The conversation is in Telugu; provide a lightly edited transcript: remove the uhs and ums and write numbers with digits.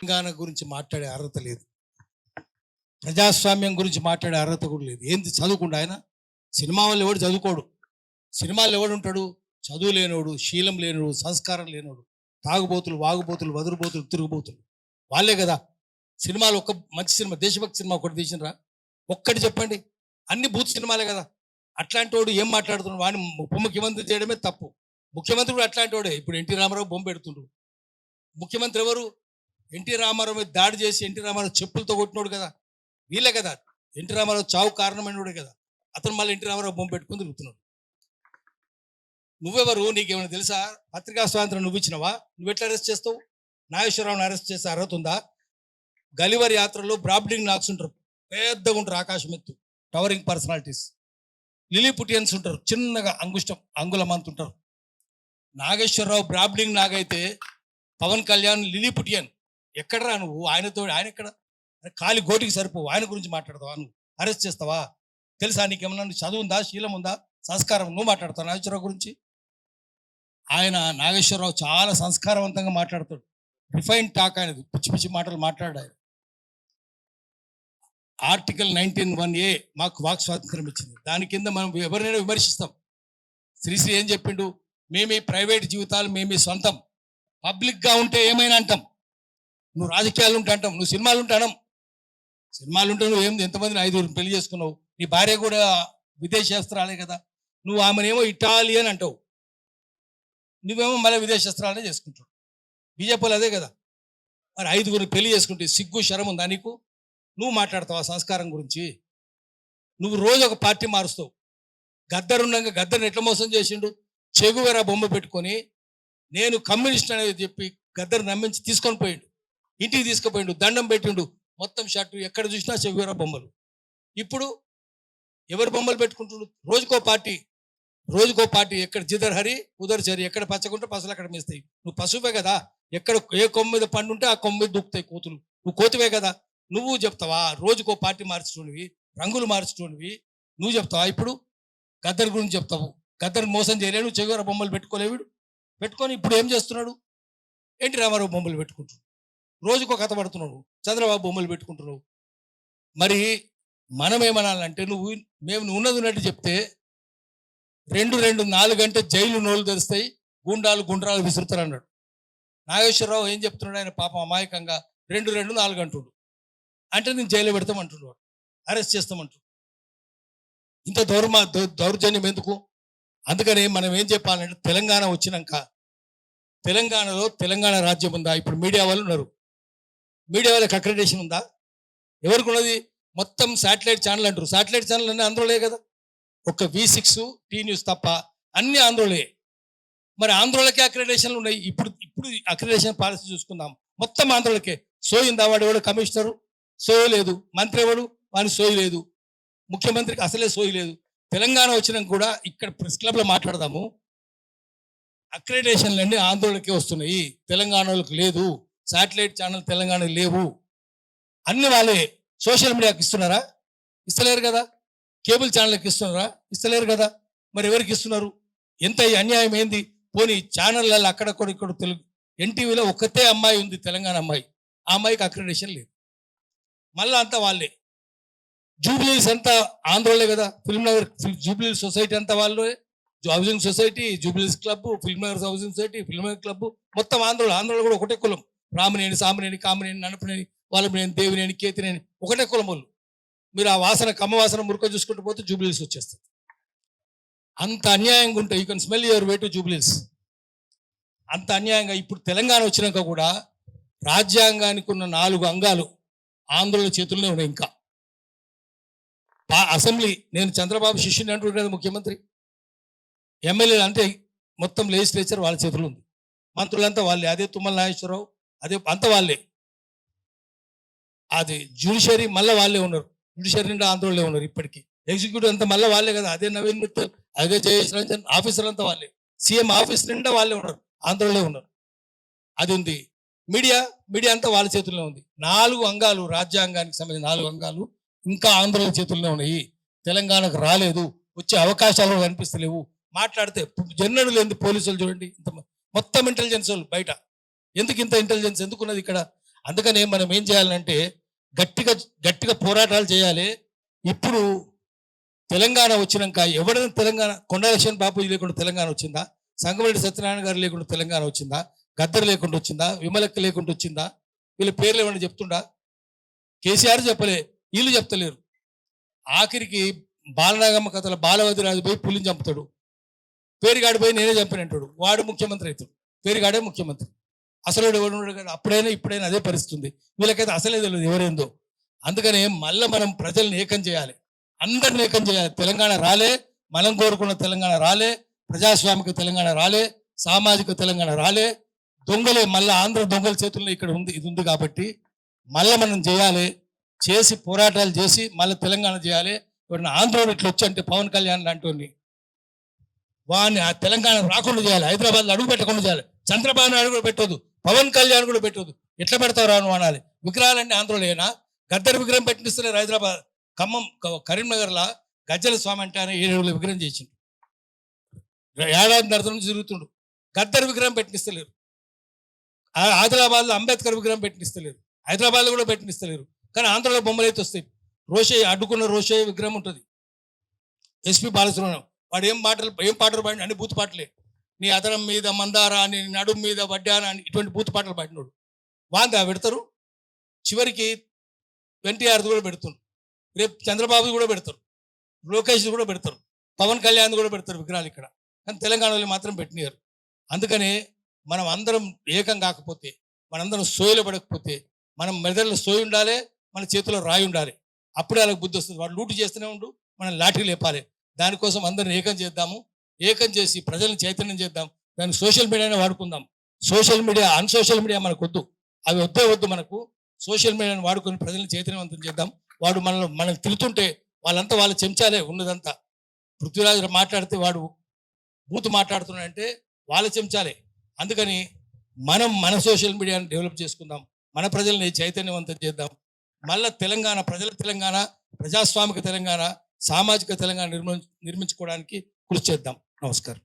తెలంగాణ గురించి మాట్లాడే అర్హత లేదు, ప్రజాస్వామ్యం గురించి మాట్లాడే అర్హత కూడా లేదు. ఏంది చదువుకుండా ఆయన? సినిమా వాళ్ళు ఎవడు చదువుకోడు, సినిమాలు ఎవడు ఉంటాడు? చదువు లేనోడు, శీలం లేనోడు, సంస్కారం లేనోడు, తాగుబోతులు, వాగుబోతులు, వదురుబోతులు, తిరుగుబోతులు వాళ్ళే కదా సినిమాలు. ఒక మంచి సినిమా, దేశభక్తి సినిమా ఒకటి తీసినరా? ఒక్కటి చెప్పండి. అన్ని బూత్ సినిమాలే కదా. అట్లాంటి వాడు ఏం మాట్లాడుతున్నాడు? వాడిని ఉప ముఖ్యమంత్రి చేయడమే తప్పు. ముఖ్యమంత్రి కూడా అట్లాంటి వాడే. ఇప్పుడు ఎన్టీ రామారావు బొమ్మ పెడుతుండ్రు. ముఖ్యమంత్రి ఎవరు? ఎన్టీ రామారావు మీద దాడి చేసి ఎన్టీ రామారావు చెప్పులతో కొట్టినోడు కదా, వీళ్ళే కదా. ఎన్టీ రామారావు చావు కారణమైనోడే కదా. అతను మళ్ళీ ఎన్టీ రామారావు బొమ్మ పెట్టుకుని తిరుగుతున్నాడు. నువ్వెవరు? నీకేమైనా తెలుసా? పత్రికా స్వాతంత్రం నువ్వు ఇచ్చినవా? నువ్వు ఎట్లా అరెస్ట్ చేస్తావు? నాగేశ్వరరావుని అరెస్ట్ చేసే అర్హత ఉందా? గలివర్ యాత్రలో బ్రాబ్డింగ్ నాక్స్ ఉంటారు, పెద్దగా ఉంటారు, ఆకాశం ఎత్తు, టవరింగ్ పర్సనాలిటీస్. లిలీపుటియన్స్ ఉంటారు, చిన్నగా అంగుళం అంత ఉంటారు. నాగేశ్వరరావు బ్రాబ్డింగ్ నాగైతే పవన్ కళ్యాణ్ లిలీపుటియన్. ఎక్కడరా నువ్వు? ఆయన ఎక్కడ? కాలి గోటికి సరిపోవు. ఆయన గురించి మాట్లాడతావా? నువ్వు అరెస్ట్ చేస్తావా? తెలుసా నీకేమన్నా? చదువు ఉందా, శీలం ఉందా, సంస్కారం? నువ్వు మాట్లాడతావు నాగేశ్వరరావు గురించి? నాగేశ్వరరావు చాలా సంస్కారవంతంగా మాట్లాడతాడు. రిఫైన్ టాక్ అనేది, పిచ్చి పిచ్చి మాటలు మాట్లాడాడు. ఆర్టికల్ 19(1)A మాకు వాక్ స్వాతంత్రం ఇచ్చింది. దాని కింద మనం ఎవరినైనా విమర్శిస్తాం. శ్రీశ్రీ ఏం చెప్పిండు? మేమీ ప్రైవేట్ జీవితాలు మేమీ సొంతం, పబ్లిక్గా ఉంటే ఏమైనా అంటాం. నువ్వు రాజకీయాలు ఉంటే అంటాం, నువ్వు సినిమాలు ఉంటే అనం. సినిమాలు ఉంటే నువ్వు ఎంతమందిని 5 పెళ్లి చేసుకున్నావు? నీ భార్య కూడా విదేశస్త్రాలే కదా. నువ్వు ఆమెనేమో ఇటాలియన్ అంటావు, నువ్వేమో మళ్ళీ విదేశస్త్రాలనే చేసుకుంటావు. బీజేపీలు అదే కదా. మరి 5 పెళ్లి చేసుకుంటే సిగ్గు శరం ఉందా నీకు? నువ్వు మాట్లాడతావా సంస్కారం గురించి? నువ్వు రోజు ఒక పార్టీ మారుస్తావు. గద్దరుండగా గద్దర్ని ఎట్లా మోసం చేసిండు? చెగువెరా బొమ్మ పెట్టుకొని నేను కమ్యూనిస్ట్ అనేది చెప్పి గద్దరు నమ్మించి తీసుకొని పోయిండు, ఇంటికి తీసుకుపోయిండు, దండం పెట్టిండు, మొత్తం షర్టు ఎక్కడ చూసినా చెగువెరా బొమ్మలు. ఇప్పుడు ఎవరు బొమ్మలు పెట్టుకుంటుండు? రోజుకో పార్టీ. ఎక్కడ జిదర్ హరి ఉదర్ చరి, ఎక్కడ పచ్చకుంటే పసులు అక్కడ మేస్తాయి. నువ్వు పశువే కదా. ఎక్కడ ఏ కొమ్మ మీద పండు ఉంటే ఆ కొమ్మ మీద దూకుతాయి కోతులు. నువ్వు కోతివే కదా. నువ్వు చెప్తావా? రోజుకో పార్టీ మార్చుకోనివి, రంగులు మార్చుకోనివి నువ్వు చెప్తావా? ఇప్పుడు గద్దర్ గురించి చెప్తావు. గద్దర్ మోసం చేయలేవు, చెగువెర బొమ్మలు పెట్టుకోలేవు. పెట్టుకొని ఇప్పుడు ఏం చేస్తున్నాడు? ఎన్టీ రామారావు బొమ్మలు పెట్టుకుంటున్నాడు, రోజుకో కథ పడుతున్నాడు, చంద్రబాబు బొమ్మలు పెట్టుకుంటున్నావు. మరి మనం ఏమనాలంటే, మేము ఉన్నది ఉన్నట్టు చెప్తే 4 గంటల జైలు నోళ్ళు తెరుస్తాయి, గుండ్రాలు విసురుతారు అన్నాడు. నాగేశ్వరరావు ఏం చెప్తున్నాడు? ఆయన పాపం అమాయకంగా 4 అంటున్నాడు. అంటే నేను జైలు పెడతామంటున్నాడు, అరెస్ట్ చేస్తామంటు. ఇంత దౌర్జన్యం ఎందుకు? అందుకని మనం ఏం చెప్పాలంటే, తెలంగాణ వచ్చినాక తెలంగాణలో తెలంగాణ రాజ్యం ఉందా? ఇప్పుడు మీడియా వాళ్ళు ఉన్నారు, మీడియా వాళ్ళకి అక్రెడిటేషన్ ఉందా? ఎవరికి ఉన్నది? మొత్తం శాటిలైట్ ఛానల్ అంటారు. శాటిలైట్ ఛానల్ అన్నీ ఆంధ్రలే కదా. ఒక V6 టీ న్యూస్ తప్ప అన్ని ఆంధ్రలే. మరి ఆంధ్రలకే అక్రెడిటేషన్లు ఉన్నాయి. ఇప్పుడు అక్రెడిటేషన్ పాలసీ చూసుకుందాం, మొత్తం ఆంధ్రలకే. సోయిందా? వాడు ఎవడు కమిషనరు? సోయి లేదు. మంత్రి ఎవడు? వాని సోయి లేదు. ముఖ్యమంత్రికి అసలే సోయి లేదు. తెలంగాణ వచ్చినాక కూడా ఇక్కడ ప్రెస్ క్లబ్లో మాట్లాడదాము, అక్రెడిటేషన్లన్నీ ఆంధ్రలకే వస్తున్నాయి, తెలంగాణలకు లేదు. శాటిలైట్ ఛానల్ తెలంగాణ లేవు. అన్ని వాళ్ళే. సోషల్ మీడియాకి ఇస్తున్నారా? ఇస్తలేరు కదా. కేబుల్ ఛానల్కి ఇస్తున్నారా? ఇస్తలేరు కదా. మరి ఎవరికి ఇస్తున్నారు? ఎంత అన్యాయం ఏంది? పోనీ ఛానళ్ళల్లో అక్కడక్కడ తెలుగు ఎన్టీవీలో ఒక్కతే అమ్మాయి ఉంది, తెలంగాణ అమ్మాయి. ఆ అమ్మాయికి అక్రెడిటేషన్ లేదు. మళ్ళీ అంతా వాళ్ళే. జూబ్లీస్ అంతా ఆంధ్రలే కదా. ఫిల్మ్ నగర్ జూబ్లీస్ సొసైటీ అంతా వాళ్ళే. Housing society, Jubilees club, film Nagar housing society, film Nagar club మొత్తం ఆంధ్రలో కూడా ఒకటే కులం. రామనేని, సామినేని, కామినేని, ననపనేని, వాళ్ళమనేని, దేవినేని, కేతినేని ఒకటే కులం వాళ్ళు. మీరు ఆ వాసన, కమ్మ వాసన మురుక చూసుకుంటూ పోతే జూబ్లీస్ వచ్చేస్తుంది. అంత అన్యాయంగా ఉంటాయి. You can smell your way to Jubilees. అంత అన్యాయంగా ఇప్పుడు తెలంగాణ వచ్చినాక కూడా రాజ్యాంగానికి ఉన్న 4 అంగాలు ఆంధ్రుల చేతుల్లోనే ఉన్నాయి. ఇంకా అసెంబ్లీ, నేను చంద్రబాబు శిష్యుని అంటున్నాడు కదా ముఖ్యమంత్రి. ఎమ్మెల్యేలు అంటే మొత్తం లెజిస్లేచర్ వాళ్ళ చేతుల్లో ఉంది, మంత్రులంతా వాళ్ళే. అదే తుమ్మల నాగేశ్వరరావు, అదే అంతా వాళ్ళే. అది జ్యుడిషియరీ మళ్ళీ వాళ్ళే ఉన్నారు. జ్యుడిషియరీ నిండా ఆంధ్రలో ఉన్నారు ఇప్పటికీ. ఎగ్జిక్యూటివ్ అంతా మళ్ళీ వాళ్ళే కదా. అదే నవీన్ మిత్తల్, అదే జయేష్ రంజన్, ఆఫీసర్లు అంతా వాళ్ళే. సీఎం ఆఫీస్ నిండా వాళ్ళే ఉన్నారు, ఆంధ్రలో ఉన్నారు. అది ఉంది. మీడియా అంతా వాళ్ళ చేతుల్లో ఉంది. 4 అంగాలు, రాజ్యాంగానికి సంబంధించిన 4 అంగాలు ఇంకా ఆంధ్రుల చేతుల్లో ఉన్నాయి. తెలంగాణకు రాలేదు, వచ్చే అవకాశాలు కనిపిస్తలేవు. మాట్లాడితే జన్నడు లేని పోలీసులు చూడండి, మొత్తం ఇంటెలిజెన్స్ వాళ్ళు బయట. ఎందుకు ఇంత ఇంటెలిజెన్స్ ఎందుకున్నది ఇక్కడ? అందుకనే మనం ఏం చేయాలంటే గట్టిగా గట్టిగా పోరాటాలు చేయాలి. ఇప్పుడు తెలంగాణ వచ్చినాక ఎవరైనా తెలంగాణ, కొండలక్ష్మణ్ బాపూజీ లేకుండా తెలంగాణ వచ్చిందా? సంగమరెడ్డి సత్యనారాయణ గారు లేకుండా తెలంగాణ వచ్చిందా? గద్దర్ లేకుండా వచ్చిందా? విమలక్క లేకుండా వచ్చిందా? వీళ్ళ పేర్లు ఏమన్నా చెప్తుండా? కేసీఆర్ చెప్పలే, వీళ్ళు చెప్తలేరు. ఆఖరికి బాలనాగమ్మ కథల బాలవదిరాజు పోయి పులిని చంపుతాడు, పేరుగాడు పోయి నేనే చంపినంటాడు, వాడు ముఖ్యమంత్రి అవుతాడు, పేరుగాడే ముఖ్యమంత్రి. అసలు ఎవడు అప్పుడైనా ఇప్పుడైనా అదే పరిస్థితుంది. వీళ్ళకైతే అసలే తెలియదు ఎవరేందో. అందుకనే మళ్ళీ మనం ప్రజల్ని ఏకం చేయాలి, అందరిని ఏకం చేయాలి. తెలంగాణ రాలే, మనం కోరుకున్న తెలంగాణ రాలే, ప్రజాస్వామిక తెలంగాణ రాలే, సామాజిక తెలంగాణ రాలే. దొంగలే మళ్ళీ ఆంధ్ర దొంగల చేతుల్లో ఇక్కడ ఉంది, ఇది ఉంది. కాబట్టి మళ్ళీ మనం చేయాలి, చేసి పోరాటాలు చేసి మళ్ళీ తెలంగాణ చేయాలి. ఇప్పుడు ఆంధ్రోడు ఇట్లా వచ్చి అంటే పవన్ కళ్యాణ్ లాంటి వాడిని ఆ తెలంగాణ రాకుండా చేయాలి, హైదరాబాద్లో అడుగు పెట్టకుండా చేయాలి. చంద్రబాబు అడుగు పెట్టదు, పవన్ కళ్యాణ్ కూడా పెట్టదు. ఎట్లా పెడతావు రాను అనాలి. విగ్రహాలన్నీ ఆంధ్రలోనా? గద్దర్ విగ్రహం పెట్టిస్తలేరు హైదరాబాద్, ఖమ్మం, కరీంనగర్లో గజ్జల స్వామి అంటే ఆయన 7 విగ్రహం చేసిండు, ఏడాది నరత నుంచి తిరుగుతుండు. గద్దర్ విగ్రహం పెట్టిస్తలేరు. ఆదిలాబాద్లో అంబేద్కర్ విగ్రహం పెట్టిస్తలేరు, హైదరాబాద్లో కూడా పెట్టిస్తలేరు. కానీ ఆంధ్రలో బొమ్మలు అయితే వస్తాయి. రోషయ్య అడ్డుకున్న రోషయ్య విగ్రహం ఉంటుంది. ఎస్పి బాలసుబ్రహ్మణ్యం వాడు ఏం పాటలు పాడి అన్ని బూత్ పాటలే. నీ అదనం మీద మందార అని, నడుము మీద వడ్డాన అని, ఇటువంటి బూత్ పాటలు పాడినోడు వాంగా పెడతారు. చివరికి ఎన్టీఆర్ కూడా పెడుతున్నారు, రేపు చంద్రబాబు కూడా పెడతారు, లోకేష్ కూడా పెడతారు, పవన్ కళ్యాణ్ కూడా పెడతారు విగ్రహాలు ఇక్కడ. కానీ తెలంగాణలో మాత్రం పెట్టినారు. అందుకనే మనం అందరం ఏకం కాకపోతే, మనందరం సోయలు పడకపోతే, మనం మెదడులో సోయి ఉండాలి, మన చేతిలో రాయి ఉండాలి. అప్పుడే వాళ్ళకి బుద్ధి వస్తుంది. వాడు లూటు చేస్తూనే ఉండు, మనం లాఠీ లేపాలి. దానికోసం అందరిని ఏకం చేద్దాము, ఏకం చేసి ప్రజలను చైతన్యం చేద్దాం. దానికి సోషల్ మీడియానే వాడుకుందాం. సోషల్ మీడియా, అన్సోషల్ మీడియా మనకు వద్దు, అవి వద్దు మనకు. సోషల్ మీడియాని వాడుకొని ప్రజలను చైతన్యవంతం చేద్దాం. వాడు మనకు తిరుగుతుంటే వాళ్ళంతా వాళ్ళ చెంచాలే ఉన్నదంతా. పృథ్వీరాజు మాట్లాడితే వాడు బూతు మాట్లాడుతున్నాడంటే వాళ్ళ చెంచాలే. అందుకని మనం మన సోషల్ మీడియాని డెవలప్ చేసుకుందాం, మన ప్రజల్ని చైతన్యవంతం చేద్దాం. మళ్ళా తెలంగాణ, ప్రజల తెలంగాణ, ప్రజాస్వామిక తెలంగాణ, సామాజిక తెలంగాణ నిర్మించుకోవడానికి కృషి చేద్దాం. నమస్కారం.